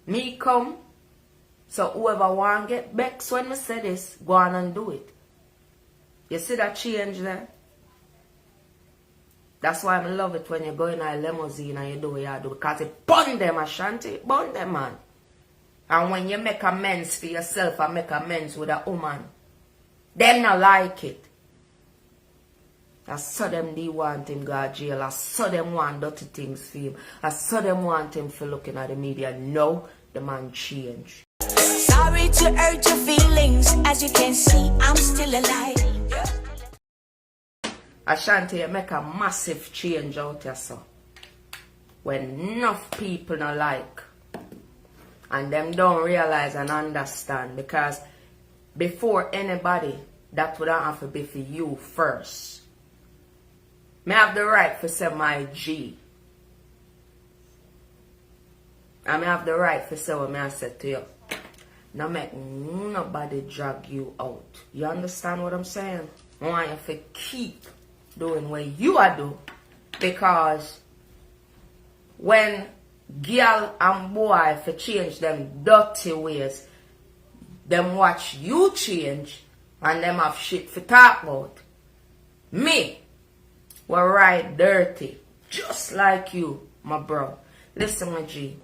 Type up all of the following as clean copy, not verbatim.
Me come. So whoever want get vexed when me say this, go on and do it. You see that change there? That's why I love it when you go in a limousine and you do what you do. Because it burn them, Ashanti. Burn them, man. And when you make amends for yourself and make amends with a woman, them not like it. I saw them they want him go to jail. I saw them want dirty things for him. I saw them want him for looking at the media. No, the man changed. Sorry to hurt your feelings. As you can see, I'm still alive. Ashanti, you make a massive change out here, so. When enough people not like. And them don't realize and understand. Because before anybody, that would have to be for you first. Me have the right to say my G. And me have the right to say what me I said to you. Now make nobody drag you out. You understand what I'm saying? I want you to keep doing what you are do. Because when girl and boy for change them dirty ways, them watch you change and them have shit for talk about. Me will ride dirty just like you, my bro. Listen, my G.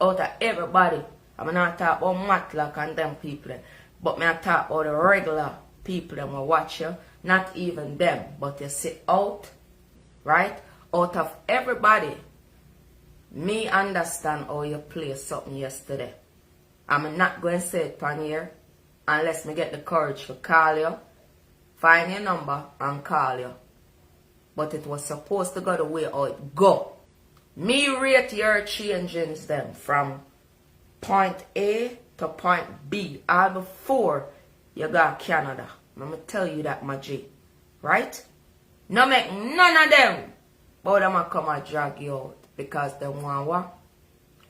Out of everybody, I'm not talking about Matlock and them people, but I talk about the regular people that will watch you. Not even them, but you see out, right? Out of everybody, me understand how you play something yesterday. I'm not going to say it on here unless me get the courage to call you, find your number and call you. But it was supposed to go the way how it go. Me rate your changes them from point A to point B, all before you got Canada. I'm going to tell you that, my G. Right? No make none of them. But them come and drag you out. Because they want what?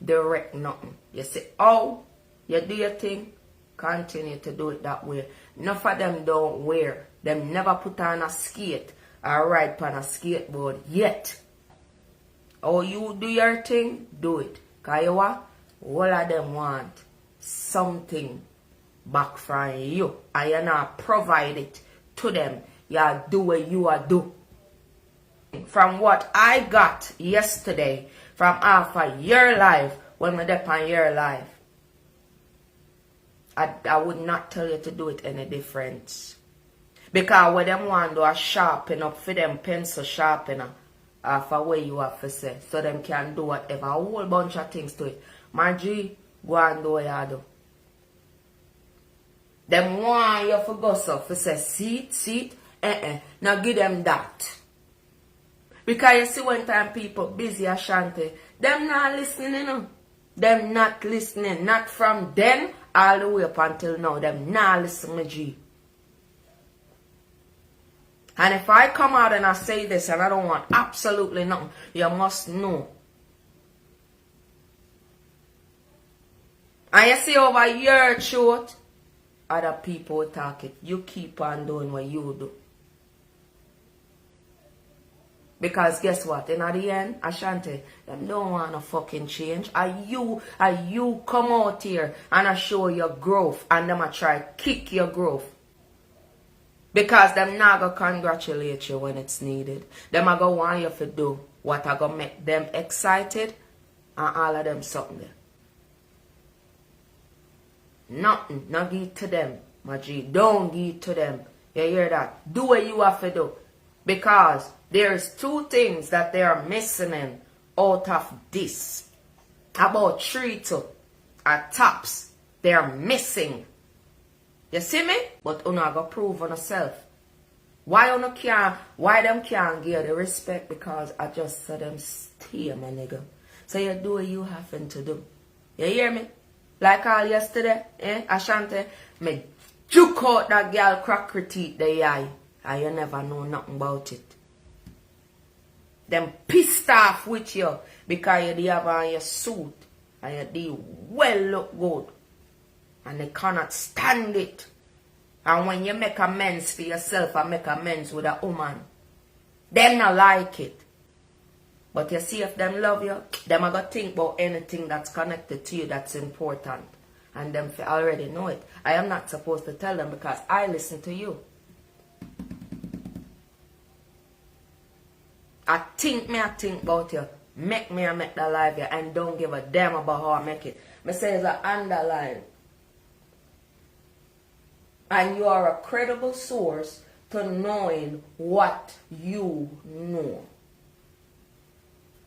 Direct nothing. You see, oh, you do your thing. Continue to do it that way. Enough of them don't wear. Them never put on a skate or ride on a skateboard yet. Oh, you do your thing, do it. Because you what? All of them want something back from you. And you not provide it to them. You do what you are do. From what I got yesterday, from half of your life, when we dep on your life, I would not tell you to do it any different. Because what them want to do is sharpen up for them pencil sharpener for where you have to say. So them can do whatever. A whole bunch of things to it. My G, go and do what you do. Them want you to go so for say, see, now give them that. Because you see one time people busy Ashanti, them not listening, you know. Them not listening. Not from then all the way up until now. Them not listening, G. And if I come out and I say this and I don't want absolutely nothing, you must know. And you see over your throat, other people talk it. You keep on doing what you do. Because guess what? In the end, Ashanti, them don't want to fucking change. Are you come out here and I show your growth and them I try to kick your growth. Because them not going to congratulate you when it's needed. Them are going to want you to do what are going to make them excited and all of them something there. Nothing. Not give to them, my G. Don't give to them. You hear that? Do what you have to do. Because there's two things that they are missing in out of this. About 3 to at tops. They are missing. You see me? But you not gonna prove on yourself. Why them can't give the respect? Because I just saw them stay, my nigga. So you do what you happen to do. You hear me? Like all yesterday, Ashanti, me juke out that girl cracker teeth the eye. And you never know nothing about it. Them pissed off with you because you have on your suit and you do well look good. And they cannot stand it. And when you make amends for yourself and make amends with a woman, them not like it. But you see, if them love you, them are going to think about anything that's connected to you that's important. And them already know it. I am not supposed to tell them because I listen to you. I think about you. Make me and make that life you. And don't give a damn about how I make it. Me say it's an underline. And you are a credible source to knowing what you know.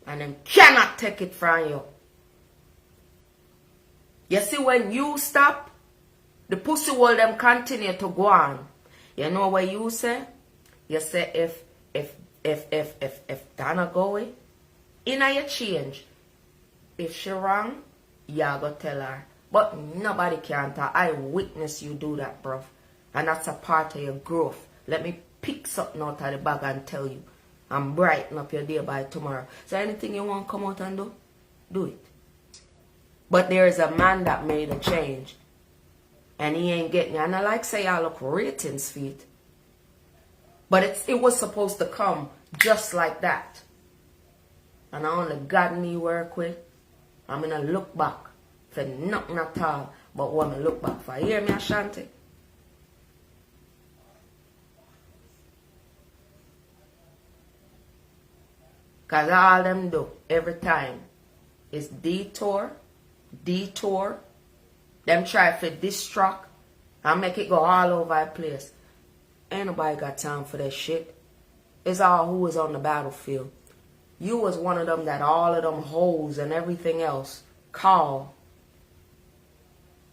And them cannot take it from you. You see, when you stop, the pussy will them continue to go on. You know what you say? You say if Donna going, in your change. If she wrong, you go tell her. But nobody can tell. I witness you do that, bro. And that's a part of your growth. Let me pick something out of the bag and tell you. And brighten up your day by tomorrow. So anything you want to come out and do, do it. But there is a man that made a change. And he ain't getting it. And I like say I look ratings feet. But it was supposed to come just like that. And I only God me work with. I'm going to look back for nothing at all. But what I look back for. You hear me, Ashanti? Because all them do every time is detour. Them try to distract and make it go all over the place. Ain't nobody got time for that shit. It's all who was on the battlefield. You was one of them that all of them hoes and everything else call.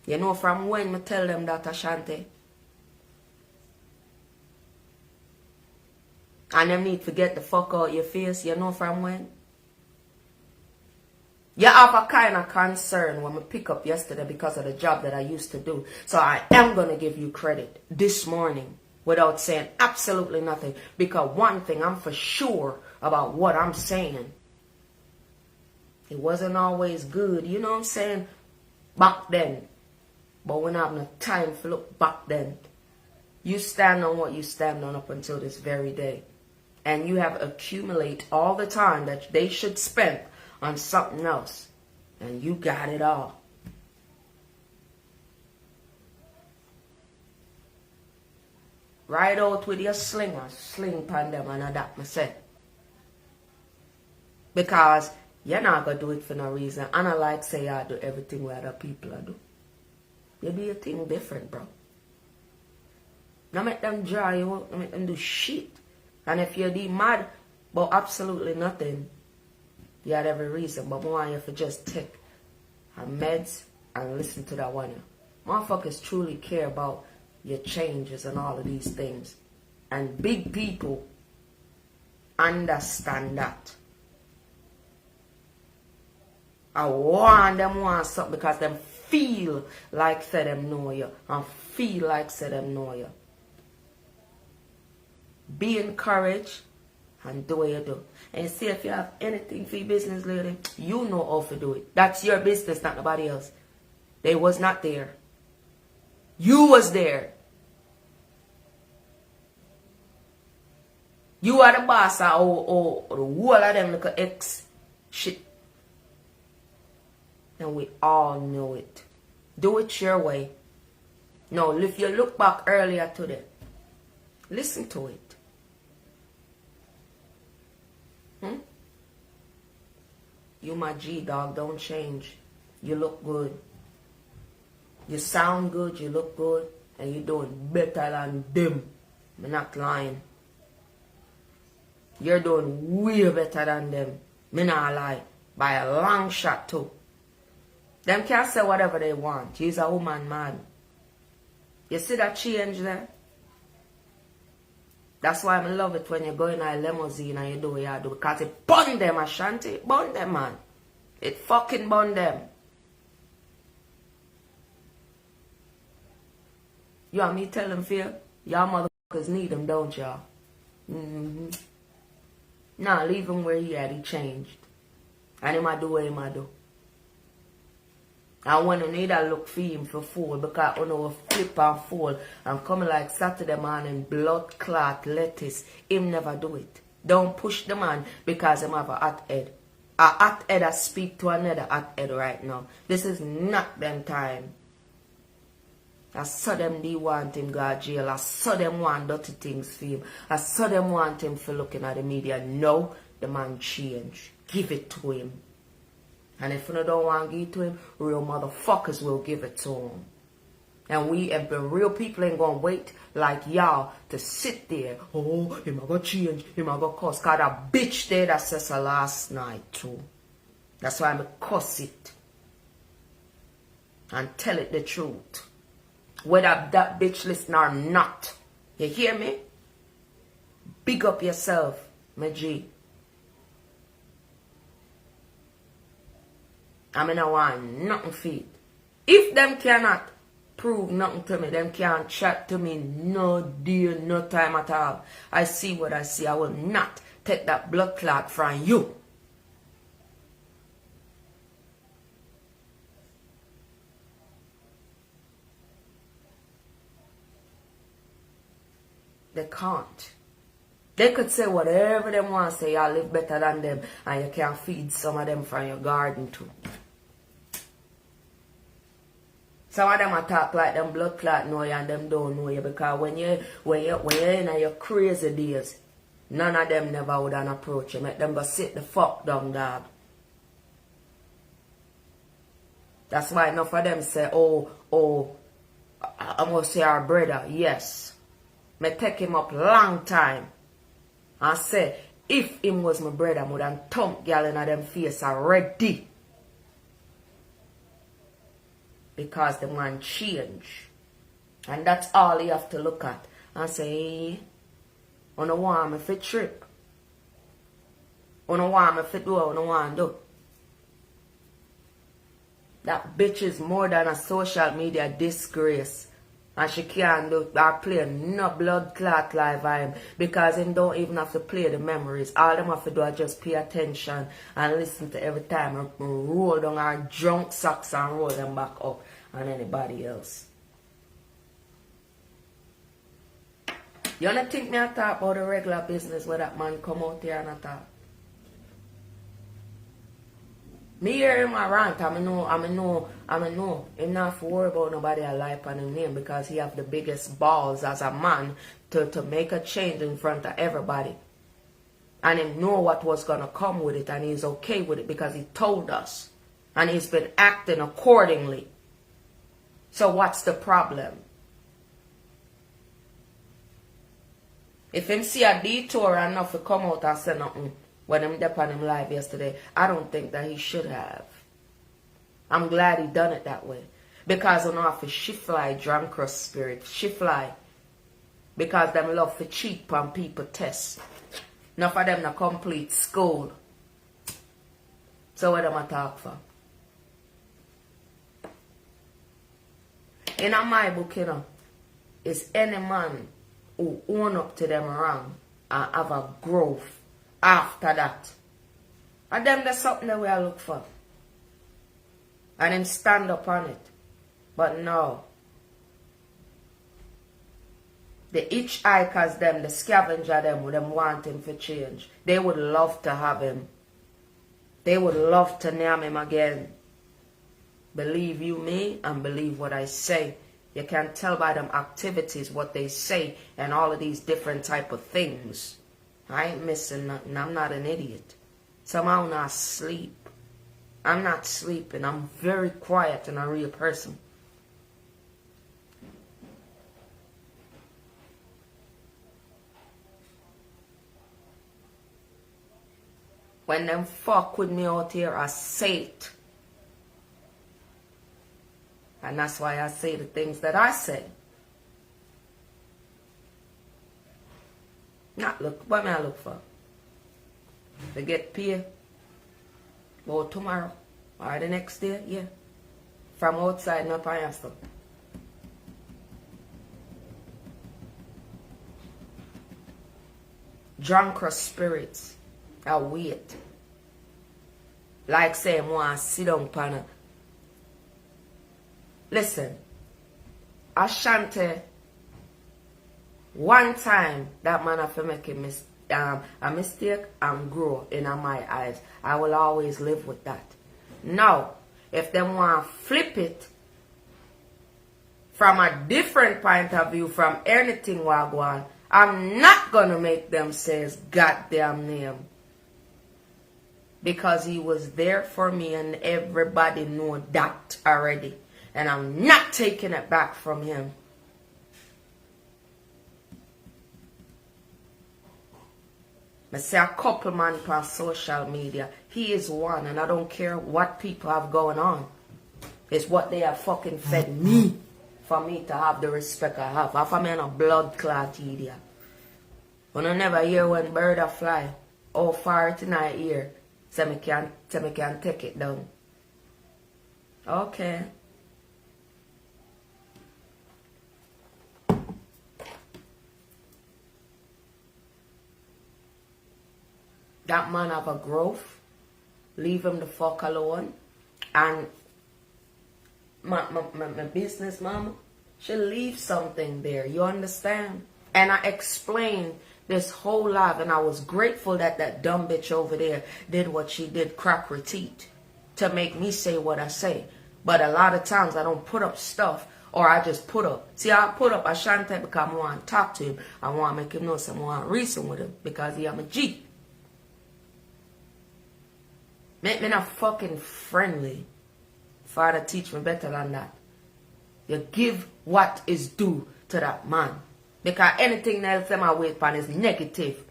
You know from when me tell them that, Ashanti? And them need to get the fuck out your face. You know from when? You have a kind of concern when we pick up yesterday because of the job that I used to do. So I am going to give you credit this morning without saying absolutely nothing. Because one thing I'm for sure about what I'm saying. It wasn't always good. You know what I'm saying? Back then. But we're not having time to look back then. You stand on what you stand on up until this very day. And you have accumulated all the time that they should spend on something else. And you got it all. Ride out with your slinger. Sling upon them and adapt myself. Because you're not going to do it for no reason. And I like say I do everything what other people do. You do your thing different, bro. Now make them dry you out. Now make them do shit. And if you're mad about absolutely nothing, you had every reason. But I want you to just take a meds and listen to that one. Motherfuckers truly care about your changes and all of these things. And big people understand that. I want them want something because them feel like say them know you. And feel like say them know you. Be encouraged and do what you do. And see if you have anything for your business, lady, you know how to do it. That's your business, not nobody else. They was not there. You was there. You are the boss of the whole of them little X shit. And we all know it. Do it your way. No, if you look back earlier today, listen to it. You my G dog, don't change. You look good. You sound good, you look good, and you're doing better than them. I'm not lying. You're doing way better than them. Me not lie. By a long shot too. Them can say whatever they want. She's a woman, man. You see that change there? That's why I love it when you go in a limousine and you do what you do. Because it burn them, Ashanti. Burn them, man. It fucking burn them. You want me tell them, Phil? Y'all motherfuckers need them, don't y'all? Nah, leave him where he at. He changed. And he might do what he might do. And when you need to look for him for fool, because you know flip and fall and coming like Saturday morning blood clot lettuce, him never do it. Don't push the man because him have a hot head. A hot head I speak to another hot head right now. This is not them time. I saw them they want him go to jail. I saw them want dirty things for him. I saw them want him for looking at the media. No, the man change. Give it to him. And if you don't want to give it to him, real motherfuckers will give it to him. And we and the real people ain't gonna wait like y'all to sit there. Oh, him a go change, him a go cuss. Cause that bitch there that says last night too. That's why I'm cuss it. And tell it the truth. Whether that bitch listen or not. You hear me? Big up yourself, my G. I mean, I want nothing for it. If them cannot prove nothing to me, them can't chat to me no deal, no time at all. I see what I see. I will not take that blood clot from you. They can't. They could say whatever they want to say. I live better than them. And you can feed some of them from your garden too. Some of them talk like them blood clot know you and them don't know you. Because when you're in your crazy days, none of them never would an approach you. Make them go sit the fuck down, dog. That's why enough of them say, oh, I must say our brother. Yes. Me take him up long time. And say, if him was my brother, I would have thumped girl in them face already. Because the man change. And that's all you have to look at. And say, hey, I don't want me to trip. I don't want me to do what I don't want to do. That bitch is more than a social media disgrace. And she can't do or play no blood clot live him because they don't even have to play the memories. All them have to do is just pay attention and listen to every time and roll down our drunk socks and roll them back up on anybody else. You don't think me I talk about the regular business where that man come out here and I talk? Me hear him a rant, I know. Him not to worry about nobody alive on his name because he have the biggest balls as a man to make a change in front of everybody. And he know what was gonna come with it and he's okay with it because he told us. And he's been acting accordingly. So what's the problem? If him see a detour enough to come out and say nothing, when him dep on him live yesterday, I don't think that he should have. I'm glad he done it that way. Because I know if she fly drunk cross spirit, she fly. Because them love to cheat on people tests. Enough of them not complete school. So what am I talk for? In my book, you know, is any man who own up to them wrong and have a growth after that. And them there's something that we are look for. And him stand up on it. But no. The hitchhikers them, the scavenger them, would them want him for change. They would love to have him. They would love to name him again. Believe you me and believe what I say. You can tell by them activities what they say and all of these different type of things. I ain't missing nothing. I'm not an idiot. Somehow I'm not asleep. I'm not sleeping. I'm very quiet and a real person. When them fuck with me out here, I say it. And that's why I say the things that I say. Not look, what may I look for? To get paid? Or tomorrow? Or the next day? Yeah. From outside, not by stuff. Drunker spirits. I wait. Like say, I want to sit down on a... Listen. Ashanti... One time, that man have to make a a mistake and grow in my eyes. I will always live with that. Now, if them want to flip it from a different point of view from anything wagwan, I'm not gonna make them say his goddamn name. Because he was there for me and everybody know that already. And I'm not taking it back from him. I say a couple man on social media. He is one, and I don't care what people have going on. It's what they have fucking fed me for me to have the respect I have. If I'm in a blood clot idiot. When I never hear when bird a fly, how far it in my ear, so me can take it down. Okay. That man have a growth. Leave him the fuck alone. And my business mama, she leave something there. You understand? And I explained this whole life, and I was grateful that that dumb bitch over there did what she did, crack her teeth, to make me say what I say. But a lot of times I don't put up stuff, or I just put up. See, I put up Ashanti because I want to talk to him. I want to make him know some want to reason with him because he am a G. Make me not fucking friendly. Father, teach me better than that. You give what is due to that man. Because anything else them I wait upon is negative.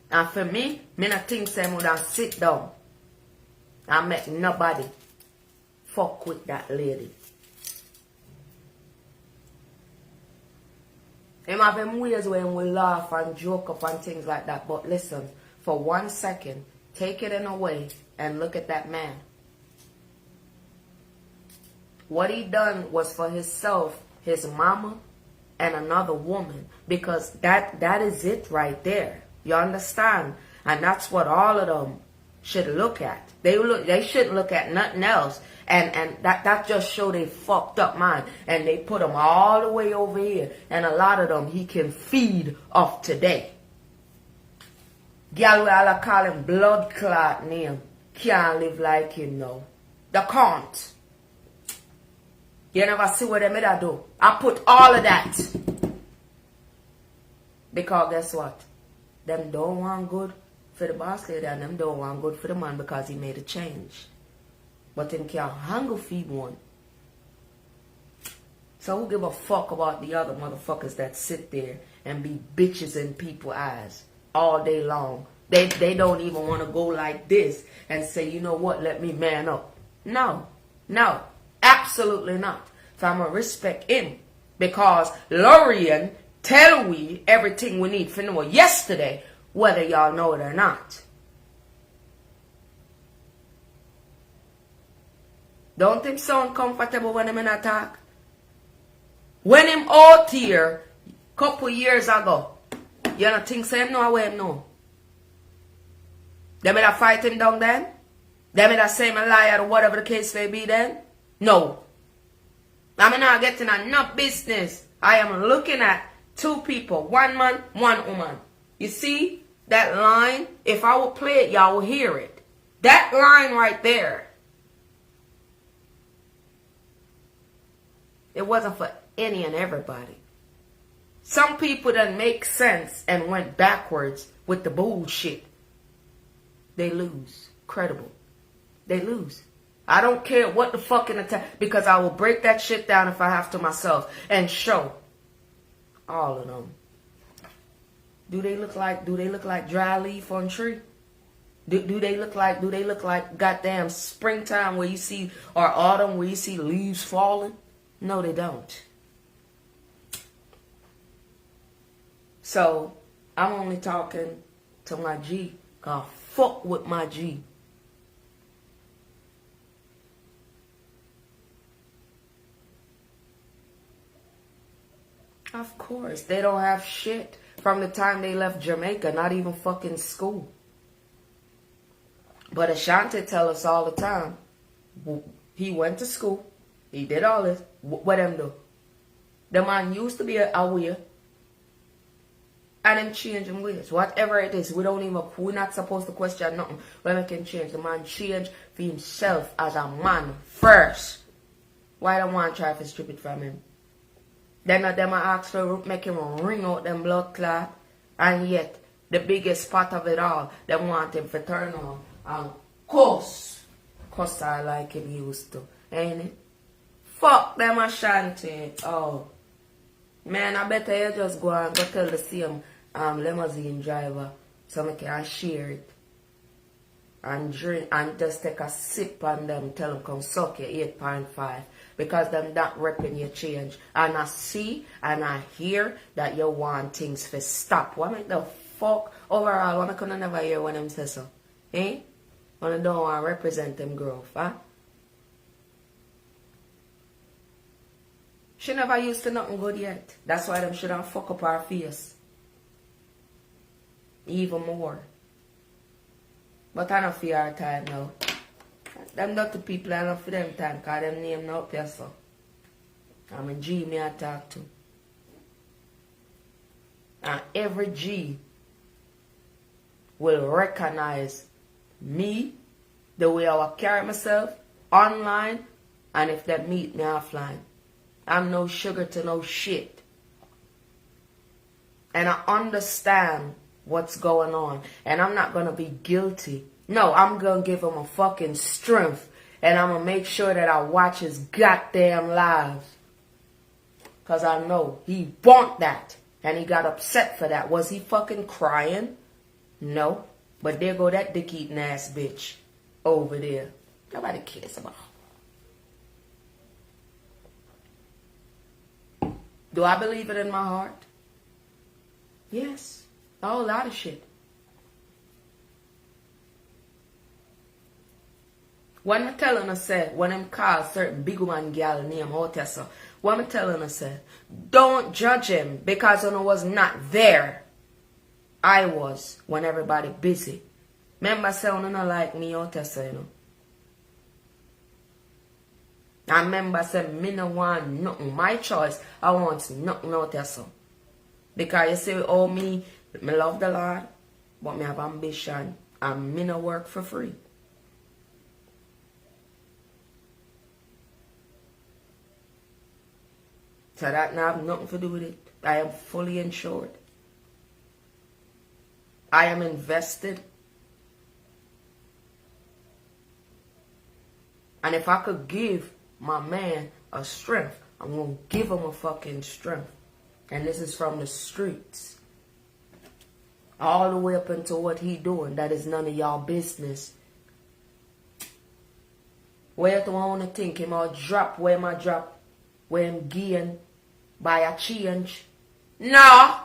And for me not think say would sit down and make nobody fuck with that lady. Him have them ways when we laugh and joke up and things like that. But listen, for 1 second, take it in a way and look at that man. What he done was for himself, his mama, and another woman. Because that is it right there. You understand? And that's what all of them should look at. They shouldn't look at nothing else. And that just show they fucked up mind. And they put them all the way over here. And a lot of them he can feed off today. Girl, we all call him blood clot name. Can't live like him now. They can't. You never see what they made I do. I put all of that. Because guess what? Them don't want good for the boss lady and them don't want good for the man because he made a change. But him can't hang feed one. So who give a fuck about the other motherfuckers that sit there and be bitches in people's eyes all day long? They don't even want to go like this and say, you know what, let me man up. No. Absolutely not. So I'm going to respect him. Because Lorian tell we everything we need for know yesterday, whether y'all know it or not. Don't him sound comfortable when him in attack? When him out here, couple years ago, you don't think so him know where him know? They made fight him down then? They made say him a liar or whatever the case may be then? No. I'm not getting enough business. I am looking at two people. One man, one woman. You see that line? If I will play it, y'all will hear it. That line right there. It wasn't for any and everybody. Some people done make sense and went backwards with the bullshit. They lose. Credible. They lose. I don't care what the fucking attack, because I will break that shit down if I have to myself and show all of them. Do they look like dry leaf on tree? Do they look like goddamn springtime where you see, or autumn where you see leaves falling? No, they don't. So I'm only talking to my G. Cause fuck with my G. Of course, they don't have shit from the time they left Jamaica, not even fucking school. But Ashanti tell us all the time, he went to school, he did all this, what them do? The man used to be a aware. And him change him ways. Whatever it is, we're not supposed to question nothing. When we can change. The man change for himself as a man first. Why don't want to try to strip it from him? Then them ask to make him ring out them blood clot. And yet, the biggest part of it all, they want him to turn on and cuss. Cuss I like him used to. Ain't it? Fuck them Ashanti. Oh. Man, I better you just go and go tell the same limousine driver so I can share it. And drink and just take a sip on them. Tell them come suck your 8.5. Because them not repping your change. And I see and I hear that you want things to stop. What make the fuck overall? What I could never hear when them say so? Eh? When I don't want to represent them growth, huh? She never used to nothing good yet. That's why them shouldn't fuck up her face. Even more. But I don't feel our time now. Them dirty people are not for them time because them name not up here so. I'm a G me I talk to. And every G will recognize me, the way I will carry myself online, and if they meet me offline. I'm no sugar to no shit. And I understand what's going on. And I'm not going to be guilty. No, I'm going to give him a fucking strength. And I'm going to make sure that I watch his goddamn lives. Because I know he want that. And he got upset for that. Was he fucking crying? No. But there go that dick-eating ass bitch over there. Nobody cares about her. Do I believe it in my heart? Yes. A whole lot of shit. When I'm telling her, say, when I'm called certain big woman gal name out there, so, what I'm telling her, say, don't judge him because I was not there. I was when everybody busy. Remember, say, I don't like me out there, so, you know. I remember saying, me no want nothing. My choice, I want nothing out there, so. Because you say, oh, me love the Lord, but me have ambition, and me no work for free. So that now have nothing to do with it. I am fully insured. I am invested. And if I could give my man a strength, I'm going to give him a fucking strength. And this is from the streets. All the way up into what he doing. That is none of y'all business. Where do I want to think him all drop? Where am I drop? Where him gain by a change? No.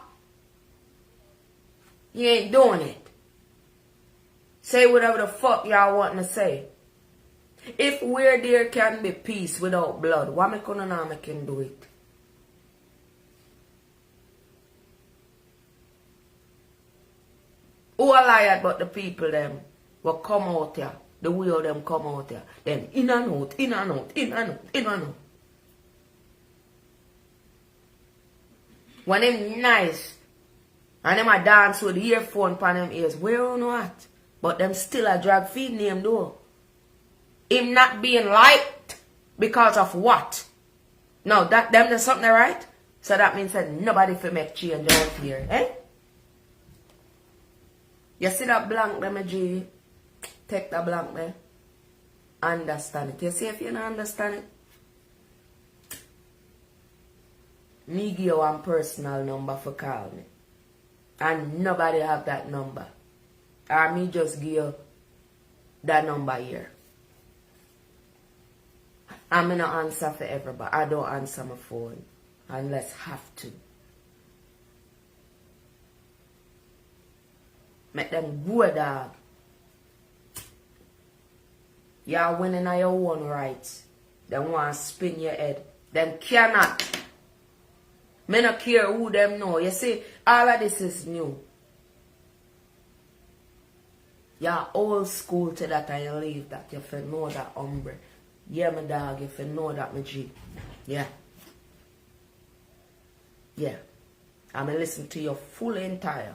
He ain't doing it. Say whatever the fuck y'all want to say. If where there can be peace without blood, why me couldn't know I can do it? Who a liar but the people them will come out here, the way of them come out here. Then in and out, in and out, in and out, in and out. When them nice, and them a dance with the earphone upon them ears, where you know what? But them still a drag feed name though. Him not being liked because of what? No, that them there's something right? So that means that nobody for make change out here, eh? You see that blank there, my G? Take that blank there. Understand it. You see if you don't understand it? Me give you one personal number for call me. And nobody have that number. Or me just give you that number here. I'm going to answer for everybody. I don't answer my phone unless have to. Make them go, dog. You're winning on your own rights. They want to spin your head. Them cannot. Me not care who them know. You see, all of this is new. You're old school to that and you leave that. You feel know that umbre. Yeah, my dog, if you know that, my G. Yeah. Yeah. I'm going to listen to your full entire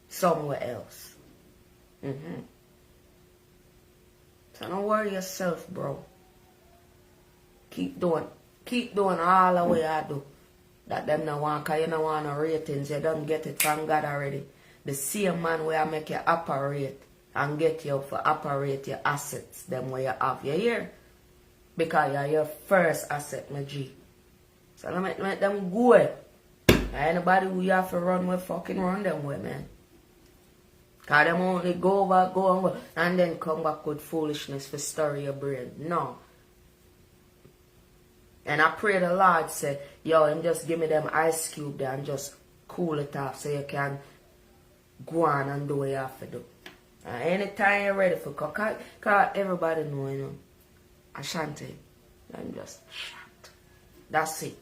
somewhere else. So don't worry yourself, bro. Keep doing all the way I do. That them no want, cause you no want no ratings. You don't get it from God already. The same man where I make you operate and get you for operate your assets, them where you have. You hear? Because you're your first asset, my G. So let them go. Anybody who you have to run with, fucking run them with, man. Cause them only go over, and then come back with foolishness for stir your brain. No. And I pray the Lord say, yo, and just give me them ice cube there and just cool it off so you can go on and do what you have to do. Anytime you're ready for cook, cause everybody know, you know, Ashanti, I'm just shut. That's it.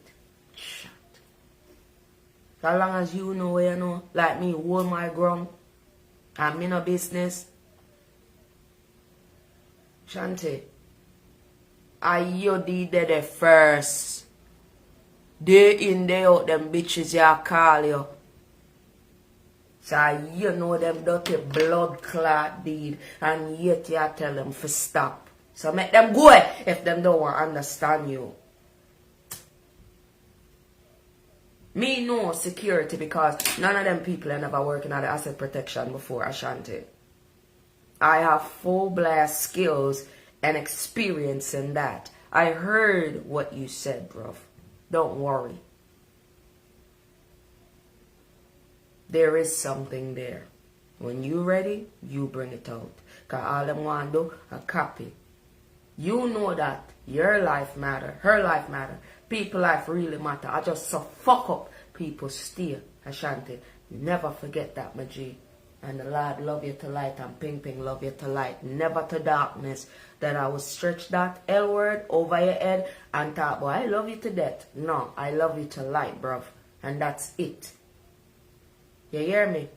Shut. As long as you know where you know, like me, hold my ground, I'm in a business. Ashanti, you did the first. Day in, day out, them bitches you call you. So you know them dirty blood clot deed, and yet you tell them to stop. So make them go if them don't want to understand you. Me know security because none of them people are never working at the asset protection before, Ashanti. I have full blast skills and experience in that. I heard what you said, bruv. Don't worry. There is something there. When you ready, you bring it out. Because all them want to do, a copy. You know that your life matter, her life matter, people life really matter. I just so fuck up people still, Ashanti. Never forget that, my G. And the Lord love you to light and Ping Ping love you to light. Never to darkness. That I will stretch that L word over your head and talk, boy, I love you to death. No, I love you to light, bruv. And that's it. You hear me?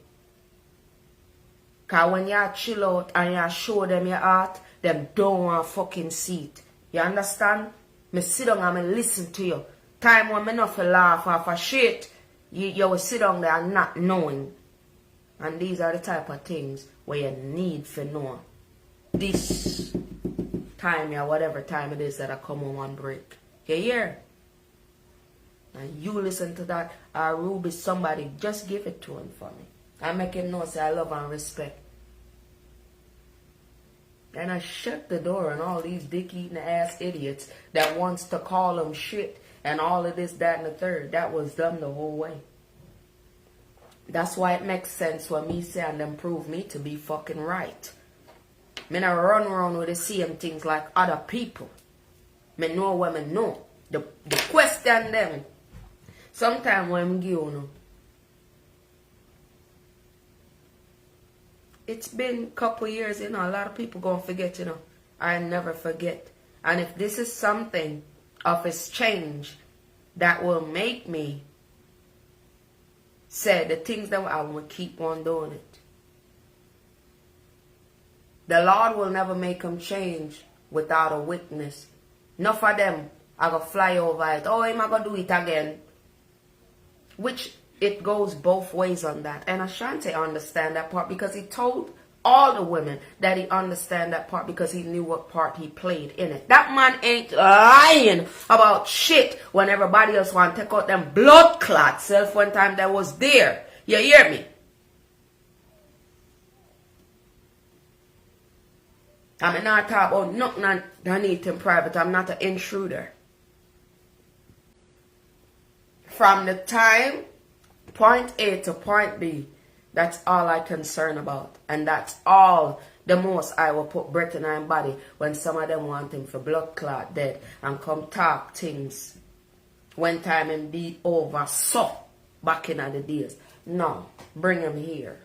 Because when you chill out and you show them your heart, them don't want fucking see it. You understand? Me sit down and me listen to you. Time when me not for laugh or for shit, you will sit down there and not knowing. And these are the type of things where you need to know. This time, yeah, whatever time it is that I come home on break. You hear? And you listen to that, Ruby, somebody, just give it to him for me. I make him know, say I love and respect. And I shut the door on all these dick-eating ass idiots that wants to call them shit and all of this, that, and the third. That was done the whole way. That's why it makes sense when me say and them prove me to be fucking right. Me not run around with the same things like other people. Me know what me know. The question them. Sometimes when I'm giving it's been a couple years, you know, a lot of people gonna forget, you know. I never forget. And if this is something of its change that will make me say the things that I will keep on doing it. The Lord will never make them change without a witness. Enough of them are going to fly over it. Oh, I'm going to do it again. Which it goes both ways on that. And Ashanti understand that part because he told all the women that he understand that part because he knew what part he played in it. That man ain't lying about shit when everybody else want to take out them blood clots self one time that was there. You hear me? I'm not talking about nothing underneath in private. I'm not an intruder. From the time point A to point B, that's all I concern about. And that's all the most I will put breath in my body when some of them want him for blood clot dead and come talk things when time and be over so back in the days. No, bring him here.